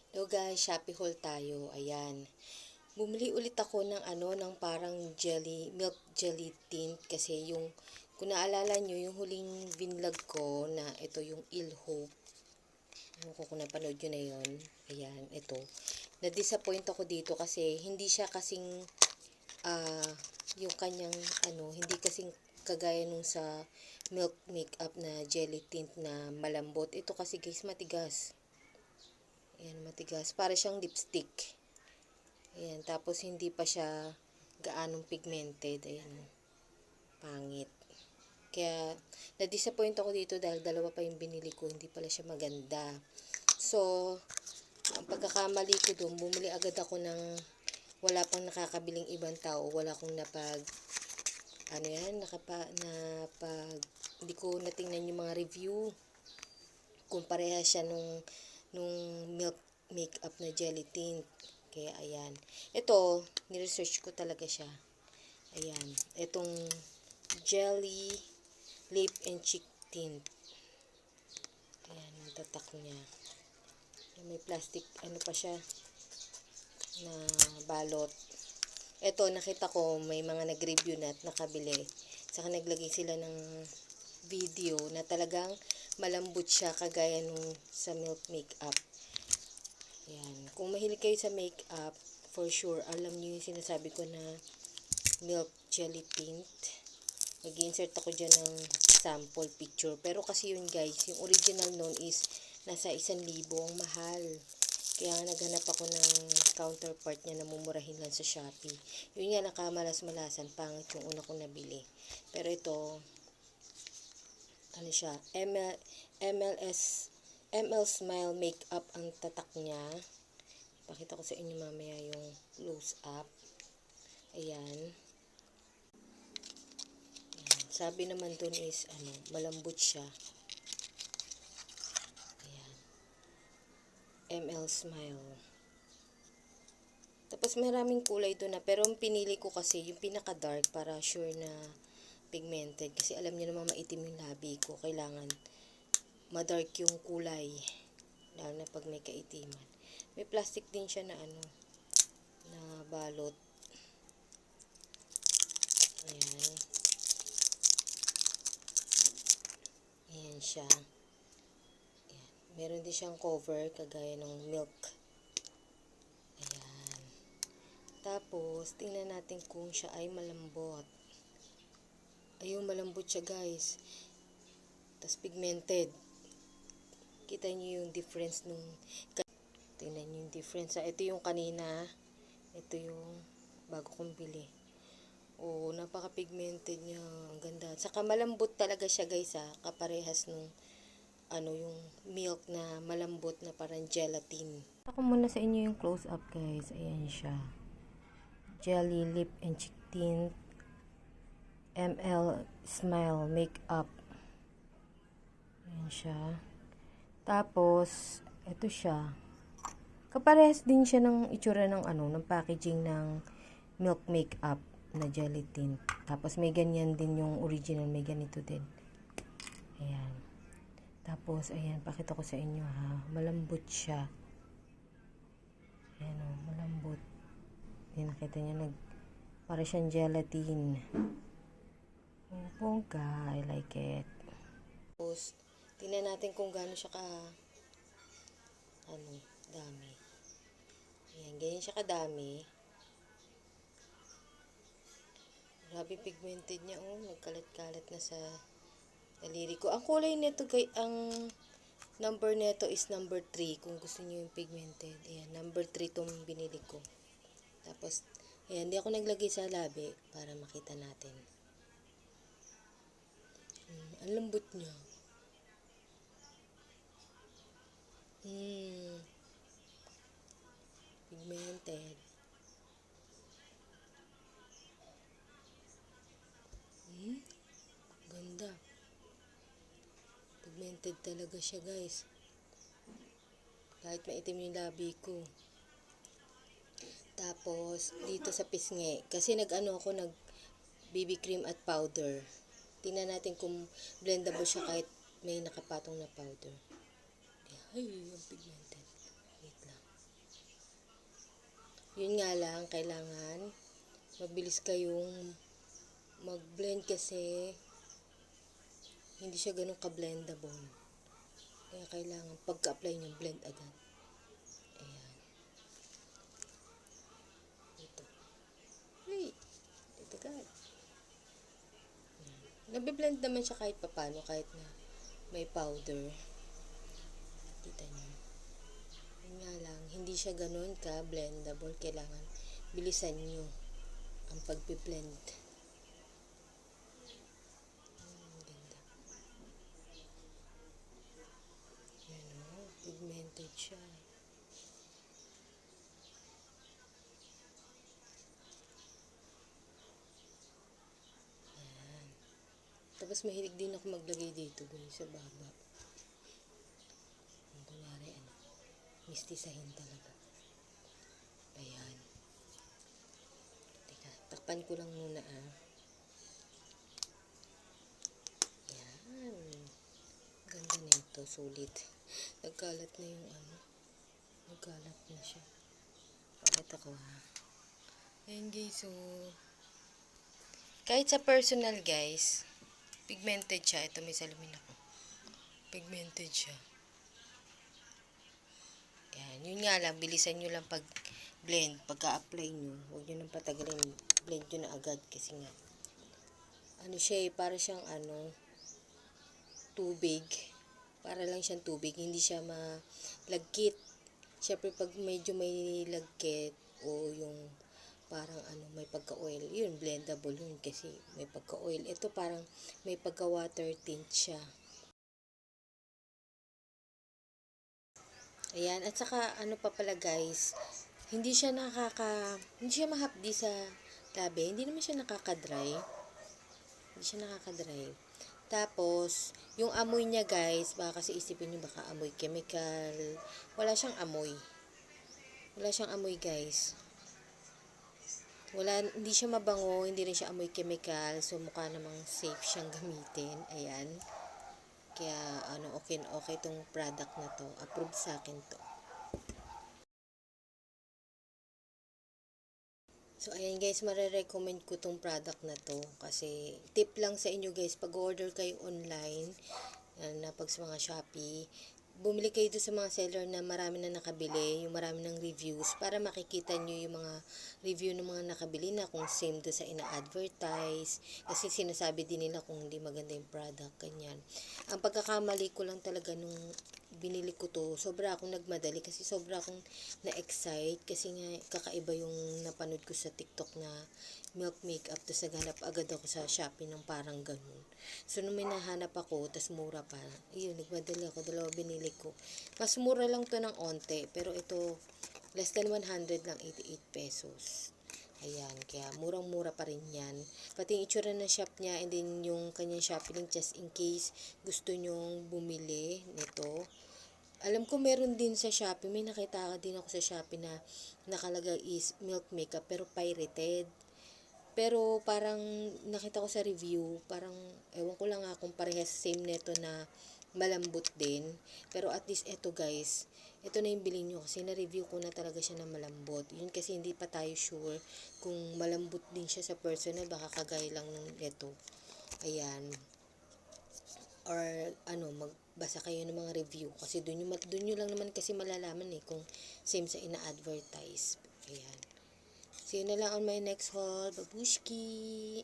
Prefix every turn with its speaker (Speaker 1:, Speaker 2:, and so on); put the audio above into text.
Speaker 1: Hello guys, Shopee haul tayo. Ayan. Bumili ulit ako ng ng parang milk jelly tint kasi yung kung naalala nyo yung huling vinlog ko na ito yung Ilhope. Ano ko kung napanood nyo na yun. Ayan, ito. Na-disappoint ako dito kasi hindi siya kasing yung kanyang hindi kasing kagaya nung sa milk makeup na jelly tint na malambot. Ito kasi guys matigas. Ayan, matigas. Para siyang lipstick. Ayan, tapos hindi pa siya gaanong pigmented. Ayan, pangit. Kaya, na-disappoint ako dito dahil dalawa pa yung binili ko. Hindi pala siya maganda. So, ang pagkakamali ko doon, bumili agad ako ng wala pang nakakabiling ibang tao. Wala akong hindi ko natingnan yung mga review. Kung pareha siya nung milk makeup na jelly tint. Kaya ayan. Ito, ni-research ko talaga siya. Ayan. Itong jelly lip and cheek tint. Ayan, ang tatak niya. May plastic, pa siya na balot. Ito, nakita ko may mga nag-review na at nakabili. Saka naglagay sila ng video na talagang malambot siya kagaya nung sa milk makeup. Ayan. Kung mahilig kayo sa makeup, for sure, alam niyo yung sinasabi ko na milk jelly tint. Mag-insert ako dyan ng sample picture. Pero kasi yun guys, yung original nun is nasa 1,000 ang mahal. Kaya naghanap ako ng counterpart niya na mumurahin lang sa Shopee. Yun nga nakamalas-malasan, pangit yung una kong nabili. Pero ito, siya, ML Smile Makeup ang tatak niya. Pakita ko sa inyo mamaya yung close up. Ayan. Sabi naman dun is, malambot siya. Ayan. ML Smile. Tapos maraming kulay doon na, pero ang pinili ko kasi yung pinaka-dark para sure na pigmented. Kasi alam niyo naman maitim yung labi ko. Kailangan madark yung kulay. Lalo na pag may kaitiman. May plastic din siya na na balot. Ayan. Ayan siya. Ayan. Meron din siyang cover kagaya ng milk. Ayan. Tapos, tingnan natin kung siya ay malambot. Ayun, malambot siya guys. Tapos pigmented. Kita niyo yung difference nung tingnan niyo yung difference. Ito yung kanina. Ito yung bago kong bili. Oh, napaka-pigmented niya. Ang ganda. Saka malambot talaga siya guys kaparehas nung yung milk na malambot na parang gelatin. Ako muna sa inyo yung close up guys. Ayan siya. Jelly lip and cheek tint. ML Smile Makeup. Ayan siya. Tapos, ito siya. Kaparehas din siya ng itsura ng ng packaging ng milk makeup na jelly tint. Tapos may ganyan din yung original, may ganito din. Ayan. Tapos, ayan, pakita ko sa inyo malambot siya. Ayan malambot. Ayan, nakita niyo para siyang gelatin. Oh, bongga. I like it. Tapos, tingnan natin kung gaano siya dami. Ayan, ganyan siya kadami. Grabe pigmented niya, nagkalat-kalat na sa daliri ko. Ang kulay nito, ang number nito is number 3, kung gusto niyo yung pigmented. Ayan, number 3 itong binili ko. Tapos, ayan, hindi ako naglagay sa labi para makita natin. Ang lambot niya. Pigmented. Ganda. Pigmented talaga siya guys. Kahit maitim yung labi ko. Tapos, dito sa pisngi. Kasi nag BB cream at powder. Tingnan natin kung blendable siya kahit may nakapatong na powder. Ay, yung pigmented. Wait lang. Yun nga lang, kailangan mabilis kayong mag-blend kasi hindi siya ganun ka-blendable. Kaya kailangan pagka-apply nyo, blend agad. Ayan. Ito. Hey! Ito agad. Nabiblend naman siya kahit papano, kahit na may powder. Kita nyo. Yun nga lang, hindi siya ganun ka-blendable. Kailangan bilisan nyo ang pagbiblend. Ganda. Yan o, pigmented siya. Yan. Tapos mahilig din ako maglagay dito guys sa baba. Kunwari mistisahin talaga. Ayan. Teka, takpan ko lang muna Ayan. Ganda na ito, sulit. Nagkalat na yung nagkalat na siya. Pakita ko Ayan guys, so kahit sa personal guys, pigmented siya. Ito may salamin ako. Pigmented siya. Yan, yun nga lang, bilisan nyo lang pag blend, pagka-apply nyo, huwag nyo nang patagalin, blend nyo na agad kasi nga, siya para siyang tubig, para lang siyang tubig, hindi siya malagkit. Siyempre pag medyo may lagkit o yung parang may pagka-oil, yun, blendable yun kasi may pagka-oil. Ito parang may pagka-water tint siya. Ayan, at saka pa pala guys, hindi siya mahapdi sa labi, hindi naman siya nakaka-dry. Hindi siya nakaka-dry. Tapos, yung amoy niya guys, baka kasi isipin niyo baka amoy chemical. Wala siyang amoy. Wala siyang amoy guys. Hindi siya mabango, hindi rin siya amoy chemical. So, mukha namang safe siyang gamitin. Ayan. Kaya, okay tong product na to. Approved sa akin to. So, ayan guys, marirecommend ko tong product na to. Kasi, tip lang sa inyo guys, pag order kayo online, pag sa mga Shopee, bumili kayo doon sa mga seller na marami na nakabili, yung marami ng reviews, para makikita nyo yung mga review ng mga nakabili na kung same doon sa ina-advertise. Kasi sinasabi din nila kung hindi maganda yung product, ganyan. Ang pagkakamali ko lang talaga nung binili ko to, sobra akong nagmadali kasi sobra akong na-excite kasi nga kakaiba yung napanood ko sa TikTok na milk makeup, tapos naghanap agad ako sa Shopee ng parang ganun. So, nung may nahanap ako, tas mura pa, ayun, nagmadali ako, dalawa binili ko. Mas mura lang to ng onte, pero ito, less than 100 lang, 88 pesos. Ayan, kaya murang-mura pa rin yan. Pati yung itsura ng shop niya, and then yung kanyang Shopee link, just in case gusto nyong bumili nito. Alam ko meron din sa Shopee, may nakita din ako sa Shopee na nakalagay is milk makeup, pero pirated. Pero parang nakita ko sa review, parang ewan ko lang kung parehas same neto na malambot din. Pero at least eto guys, ito na yung bilhin nyo kasi na-review ko na talaga siya na malambot. Yun kasi hindi pa tayo sure kung malambot din siya sa personal, baka kagaya lang ng ito. Ayan. Or magbasa kayo ng mga review kasi doon nyo lang naman kasi malalaman kung same sa ina-advertise. Ayan. See you na lang on my next haul. Babushki!